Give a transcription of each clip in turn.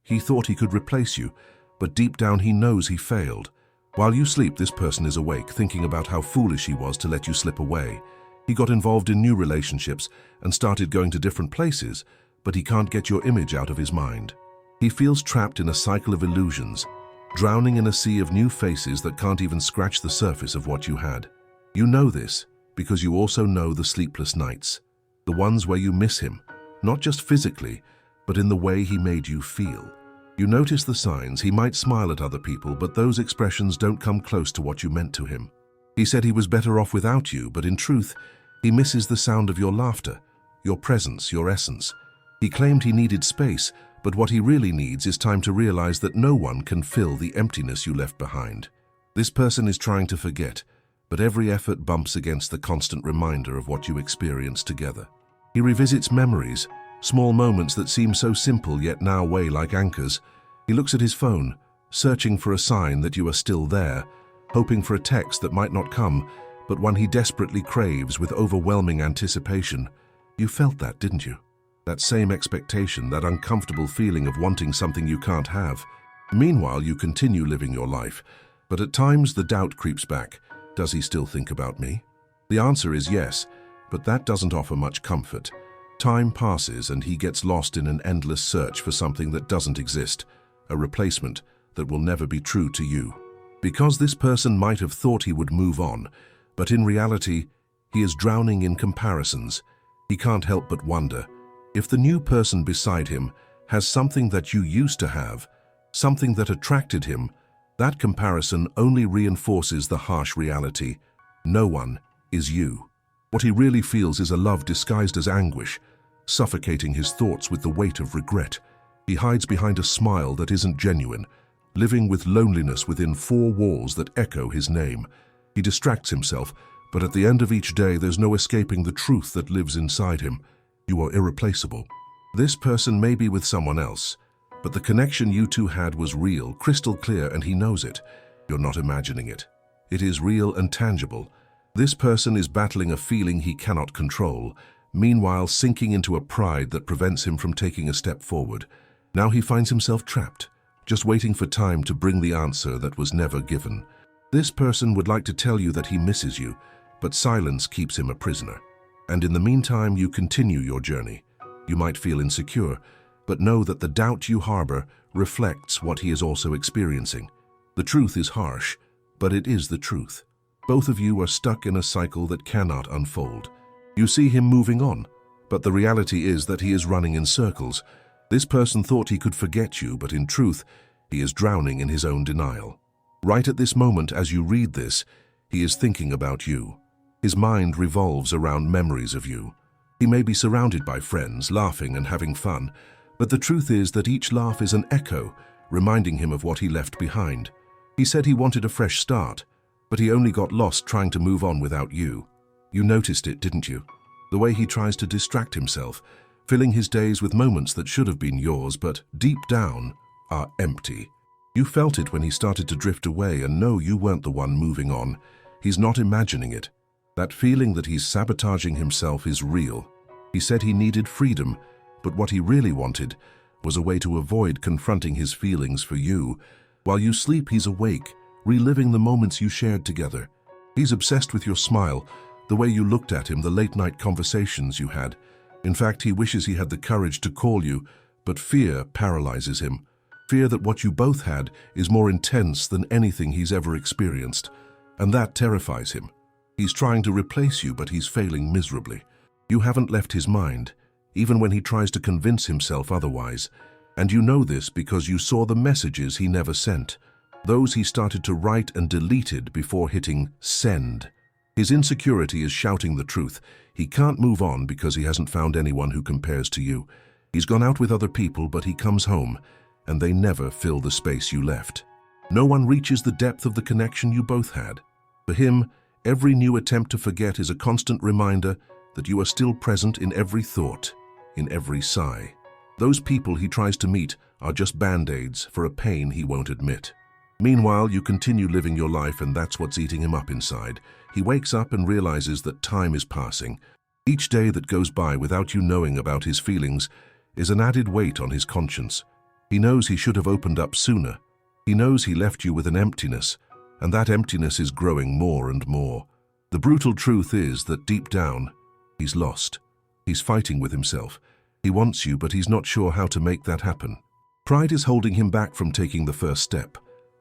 He thought he could replace you, but deep down he knows he failed. While you sleep, this person is awake, thinking about how foolish he was to let you slip away. He got involved in new relationships and started going to different places, but he can't get your image out of his mind. He feels trapped in a cycle of illusions, drowning in a sea of new faces that can't even scratch the surface of what you had. You know this because you also know the sleepless nights, the ones where you miss him, not just physically, but in the way he made you feel. You notice the signs. He might smile at other people, but those expressions don't come close to what you meant to him. He said he was better off without you, but in truth, he misses the sound of your laughter, your presence, your essence. He claimed he needed space, but what he really needs is time to realize that no one can fill the emptiness you left behind. This person is trying to forget, but every effort bumps against the constant reminder of what you experienced together. He revisits memories, small moments that seem so simple yet now weigh like anchors. He looks at his phone, searching for a sign that you are still there, hoping for a text that might not come, but one he desperately craves with overwhelming anticipation. You felt that, didn't you? That same expectation, that uncomfortable feeling of wanting something you can't have. Meanwhile, you continue living your life, but at times the doubt creeps back. Does he still think about me? The answer is yes, but that doesn't offer much comfort. Time passes and he gets lost in an endless search for something that doesn't exist, a replacement that will never be true to you. Because this person might have thought he would move on, but in reality, he is drowning in comparisons. He can't help but wonder if the new person beside him has something that you used to have, something that attracted him. That comparison only reinforces the harsh reality. No one is you. What he really feels is a love disguised as anguish, suffocating his thoughts with the weight of regret. He hides behind a smile that isn't genuine, living with loneliness within four walls that echo his name. He distracts himself, but at the end of each day there's no escaping the truth that lives inside him. You are irreplaceable. This person may be with someone else, but the connection you two had was real, crystal clear, and he knows it. You're not imagining it. It is real and tangible. This person is battling a feeling he cannot control, meanwhile sinking into a pride that prevents him from taking a step forward. Now he finds himself trapped, just waiting for time to bring the answer that was never given. This person would like to tell you that he misses you, but silence keeps him a prisoner. And in the meantime, you continue your journey. You might feel insecure, but know that the doubt you harbor reflects what he is also experiencing. The truth is harsh, but it is the truth. Both of you are stuck in a cycle that cannot unfold. You see him moving on, but the reality is that he is running in circles. This person thought he could forget you, but in truth, he is drowning in his own denial. Right at this moment, as you read this, he is thinking about you. His mind revolves around memories of you. He may be surrounded by friends, laughing and having fun, but the truth is that each laugh is an echo, reminding him of what he left behind. He said he wanted a fresh start, but he only got lost trying to move on without you. You noticed it, didn't you? The way he tries to distract himself, filling his days with moments that should have been yours, but deep down are empty. You felt it when he started to drift away, and no, you weren't the one moving on. He's not imagining it. That feeling that he's sabotaging himself is real. He said he needed freedom, but what he really wanted was a way to avoid confronting his feelings for you. While you sleep, he's awake, reliving the moments you shared together. He's obsessed with your smile, the way you looked at him, the late-night conversations you had. In fact, he wishes he had the courage to call you, but fear paralyzes him. Fear that what you both had is more intense than anything he's ever experienced, and that terrifies him. He's trying to replace you, but he's failing miserably. You haven't left his mind, even when he tries to convince himself otherwise. And you know this because you saw the messages he never sent, those he started to write and deleted before hitting send. His insecurity is shouting the truth. He can't move on because he hasn't found anyone who compares to you. He's gone out with other people, but he comes home, and they never fill the space you left. No one reaches the depth of the connection you both had. For him, every new attempt to forget is a constant reminder that you are still present in every thought, in every sigh. Those people he tries to meet are just band-aids for a pain he won't admit. Meanwhile, you continue living your life, and that's what's eating him up inside. He wakes up and realizes that time is passing. Each day that goes by without you knowing about his feelings is an added weight on his conscience. He knows he should have opened up sooner. He knows he left you with an emptiness, and that emptiness is growing more and more. The brutal truth is that deep down, he's lost. He's fighting with himself. He wants you, but he's not sure how to make that happen. Pride is holding him back from taking the first step.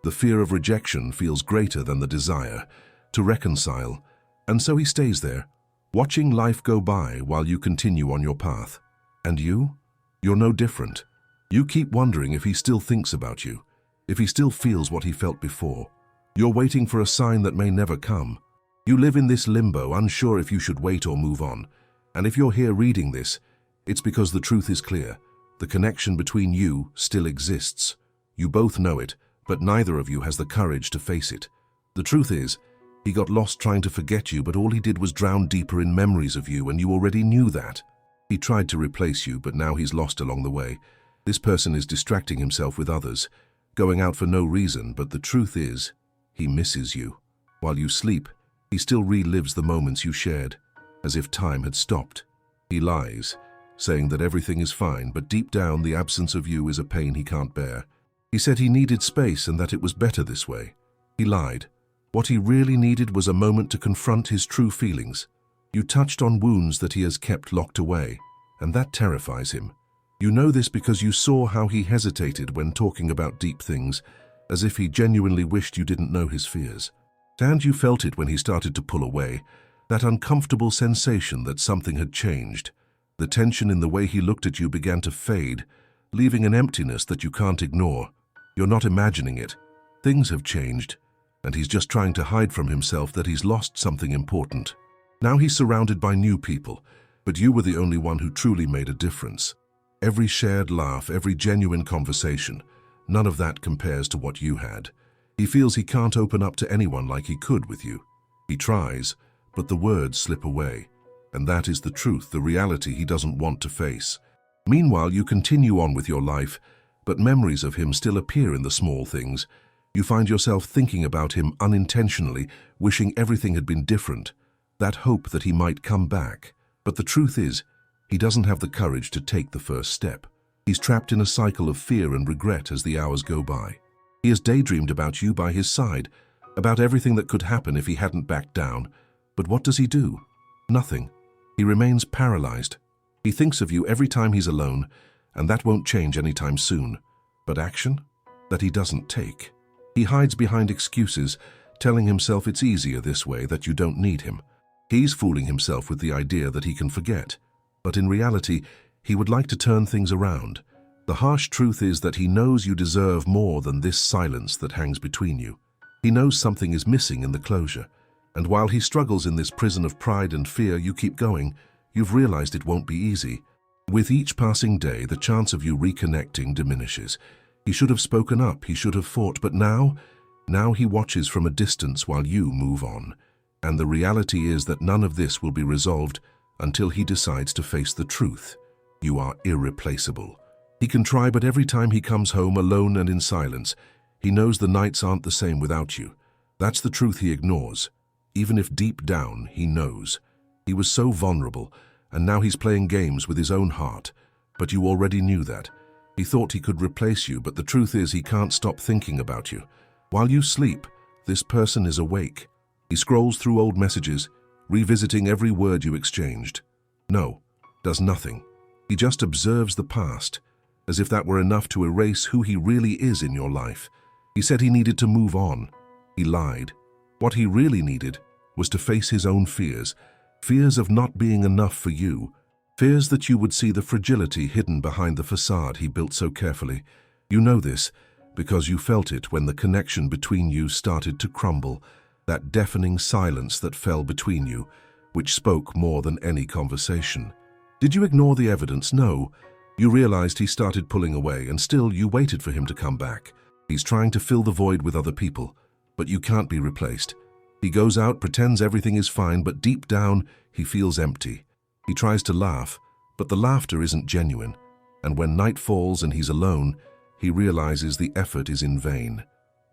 The fear of rejection feels greater than the desire to reconcile, and so he stays there, watching life go by while you continue on your path. And you? You're no different. You keep wondering if he still thinks about you, if he still feels what he felt before. You're waiting for a sign that may never come. You live in this limbo, unsure if you should wait or move on. And if you're here reading this, it's because the truth is clear. The connection between you still exists. You both know it, but neither of you has the courage to face it. The truth is, he got lost trying to forget you, but all he did was drown deeper in memories of you, and you already knew that. He tried to replace you, but now he's lost along the way. This person is distracting himself with others, going out for no reason, but the truth is, he misses you. While you sleep, he still relives the moments you shared, as if time had stopped. He lies, saying that everything is fine, but deep down the absence of you is a pain he can't bear. He said he needed space and that it was better this way. He lied. What he really needed was a moment to confront his true feelings. You touched on wounds that he has kept locked away, and that terrifies him. You know this because you saw how he hesitated when talking about deep things, as if he genuinely wished you didn't know his fears. And you felt it when he started to pull away, that uncomfortable sensation that something had changed. The tension in the way he looked at you began to fade, leaving an emptiness that you can't ignore. You're not imagining it. Things have changed, and he's just trying to hide from himself that he's lost something important. Now he's surrounded by new people, but you were the only one who truly made a difference. Every shared laugh, every genuine conversation, none of that compares to what you had. He feels he can't open up to anyone like he could with you. He tries, but the words slip away. And that is the truth, the reality he doesn't want to face. Meanwhile, you continue on with your life, but memories of him still appear in the small things. You find yourself thinking about him unintentionally, wishing everything had been different. That hope that he might come back. But the truth is, he doesn't have the courage to take the first step. He's trapped in a cycle of fear and regret as the hours go by. He has daydreamed about you by his side, about everything that could happen if he hadn't backed down. But what does he do? Nothing. He remains paralyzed. He thinks of you every time he's alone, and that won't change anytime soon. But action? That he doesn't take. He hides behind excuses, telling himself it's easier this way, that you don't need him. He's fooling himself with the idea that he can forget. But in reality, he would like to turn things around. The harsh truth is that he knows you deserve more than this silence that hangs between you. He knows something is missing in the closure. And while he struggles in this prison of pride and fear, you keep going. You've realized it won't be easy. With each passing day, the chance of you reconnecting diminishes. He should have spoken up, he should have fought, but now he watches from a distance while you move on. And the reality is that none of this will be resolved until he decides to face the truth. You are irreplaceable. He can try, but every time he comes home alone and in silence, he knows the nights aren't the same without you. That's the truth he ignores. Even if deep down he knows. He was so vulnerable, and now he's playing games with his own heart. But you already knew that. He thought he could replace you, but the truth is he can't stop thinking about you. While you sleep, this person is awake. He scrolls through old messages, revisiting every word you exchanged. No, does nothing. He just observes the past, as if that were enough to erase who he really is in your life. He said he needed to move on. He lied. What he really needed was to face his own fears, fears of not being enough for you, fears that you would see the fragility hidden behind the facade he built so carefully. You know this because you felt it when the connection between you started to crumble, that deafening silence that fell between you, which spoke more than any conversation. Did you ignore the evidence? No. You realized he started pulling away, and still you waited for him to come back. He's trying to fill the void with other people, but you can't be replaced. He goes out, pretends everything is fine, but deep down, he feels empty. He tries to laugh, but the laughter isn't genuine. And when night falls and he's alone, he realizes the effort is in vain.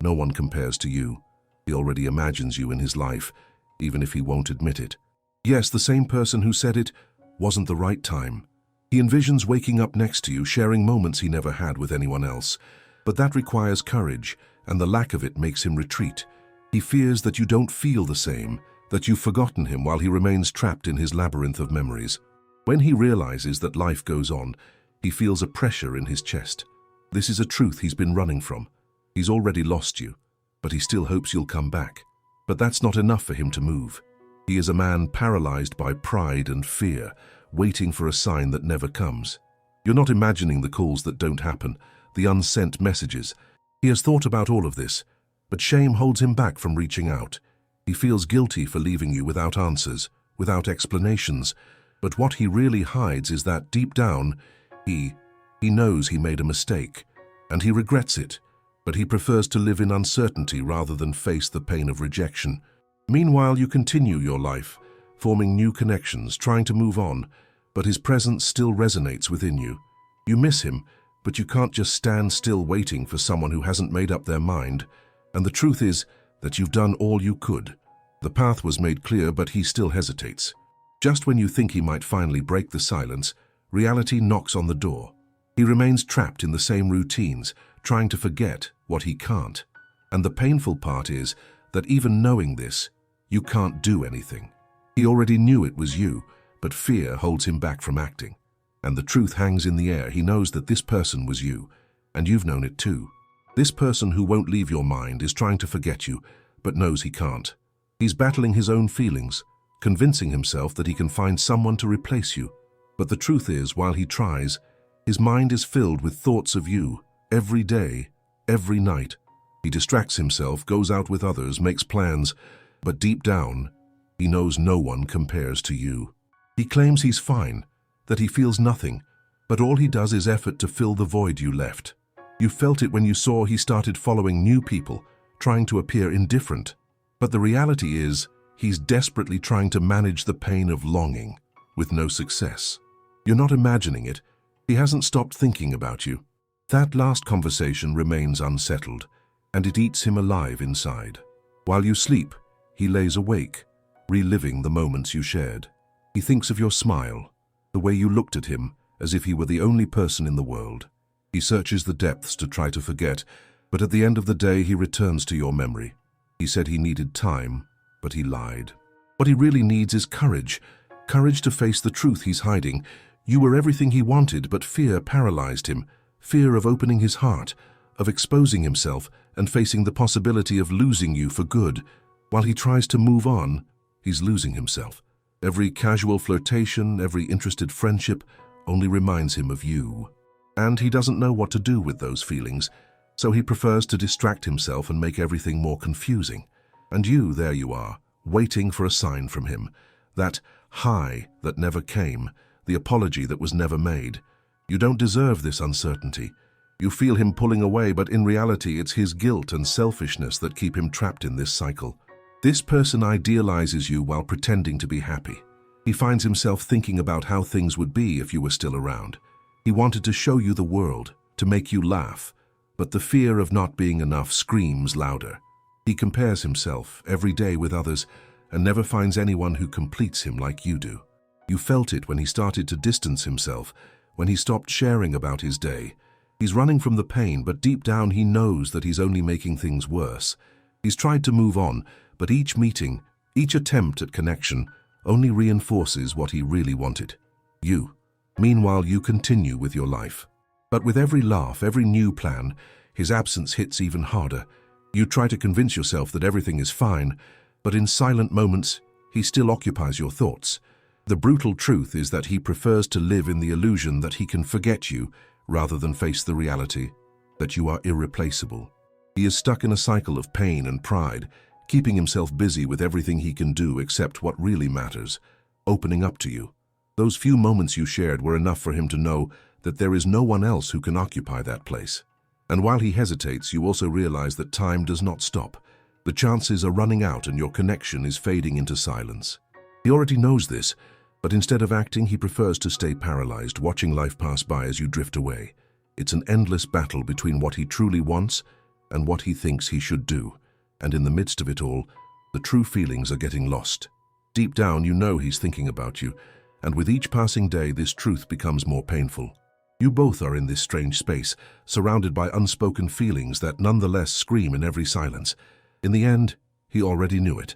No one compares to you. He already imagines you in his life, even if he won't admit it. Yes, the same person who said it wasn't the right time. He envisions waking up next to you, sharing moments he never had with anyone else. But that requires courage, and the lack of it makes him retreat. He fears that you don't feel the same, that you've forgotten him while he remains trapped in his labyrinth of memories. When he realizes that life goes on, he feels a pressure in his chest. This is a truth he's been running from. He's already lost you, but he still hopes you'll come back. But that's not enough for him to move. He is a man paralyzed by pride and fear, waiting for a sign that never comes. You're not imagining the calls that don't happen, the unsent messages. He has thought about all of this, but shame holds him back from reaching out. He feels guilty for leaving you without answers, without explanations. But what he really hides is that deep down, he knows he made a mistake, and he regrets it, but he prefers to live in uncertainty rather than face the pain of rejection. Meanwhile, you continue your life, forming new connections, trying to move on, but his presence still resonates within you. You miss him, but you can't just stand still waiting for someone who hasn't made up their mind. And the truth is that you've done all you could. The path was made clear, but he still hesitates. Just when you think he might finally break the silence, reality knocks on the door. He remains trapped in the same routines, trying to forget what he can't. And the painful part is that even knowing this, you can't do anything. He already knew it was you, but fear holds him back from acting. And the truth hangs in the air. He knows that this person was you, and you've known it too. This person who won't leave your mind is trying to forget you, but knows he can't. He's battling his own feelings, convincing himself that he can find someone to replace you. But the truth is, while he tries, his mind is filled with thoughts of you, every day, every night. He distracts himself, goes out with others, makes plans, but deep down, he knows no one compares to you. He claims he's fine, that he feels nothing, but all he does is effort to fill the void you left. You felt it when you saw he started following new people, trying to appear indifferent. But the reality is, he's desperately trying to manage the pain of longing, with no success. You're not imagining it. He hasn't stopped thinking about you. That last conversation remains unsettled, and it eats him alive inside. While you sleep, he lays awake, reliving the moments you shared. He thinks of your smile, the way you looked at him, as if he were the only person in the world. He searches the depths to try to forget, but at the end of the day he returns to your memory. He said he needed time, but he lied. What he really needs is courage. Courage to face the truth he's hiding. You were everything he wanted, but fear paralyzed him. Fear of opening his heart, of exposing himself and facing the possibility of losing you for good. While he tries to move on, he's losing himself. Every casual flirtation, every interested friendship only reminds him of you. And he doesn't know what to do with those feelings, so he prefers to distract himself and make everything more confusing. And you, there you are, waiting for a sign from him. That high that never came, the apology that was never made. You don't deserve this uncertainty. You feel him pulling away, but in reality it's his guilt and selfishness that keep him trapped in this cycle. This person idealizes you while pretending to be happy. He finds himself thinking about how things would be if you were still around. He wanted to show you the world, to make you laugh, but the fear of not being enough screams louder. He compares himself every day with others and never finds anyone who completes him like you do. You felt it when he started to distance himself, when he stopped sharing about his day. He's running from the pain, but deep down he knows that he's only making things worse. He's tried to move on, but each meeting, each attempt at connection, only reinforces what he really wanted. You. Meanwhile, you continue with your life. But with every laugh, every new plan, his absence hits even harder. You try to convince yourself that everything is fine, but in silent moments, he still occupies your thoughts. The brutal truth is that he prefers to live in the illusion that he can forget you rather than face the reality that you are irreplaceable. He is stuck in a cycle of pain and pride, keeping himself busy with everything he can do except what really matters, opening up to you. Those few moments you shared were enough for him to know that there is no one else who can occupy that place. And while he hesitates, you also realize that time does not stop. The chances are running out and your connection is fading into silence. He already knows this, but instead of acting, he prefers to stay paralyzed, watching life pass by as you drift away. It's an endless battle between what he truly wants and what he thinks he should do. And in the midst of it all, the true feelings are getting lost. Deep down, you know he's thinking about you, And with each passing day, this truth becomes more painful. You both are in this strange space, surrounded by unspoken feelings that nonetheless scream in every silence. In the end, he already knew it.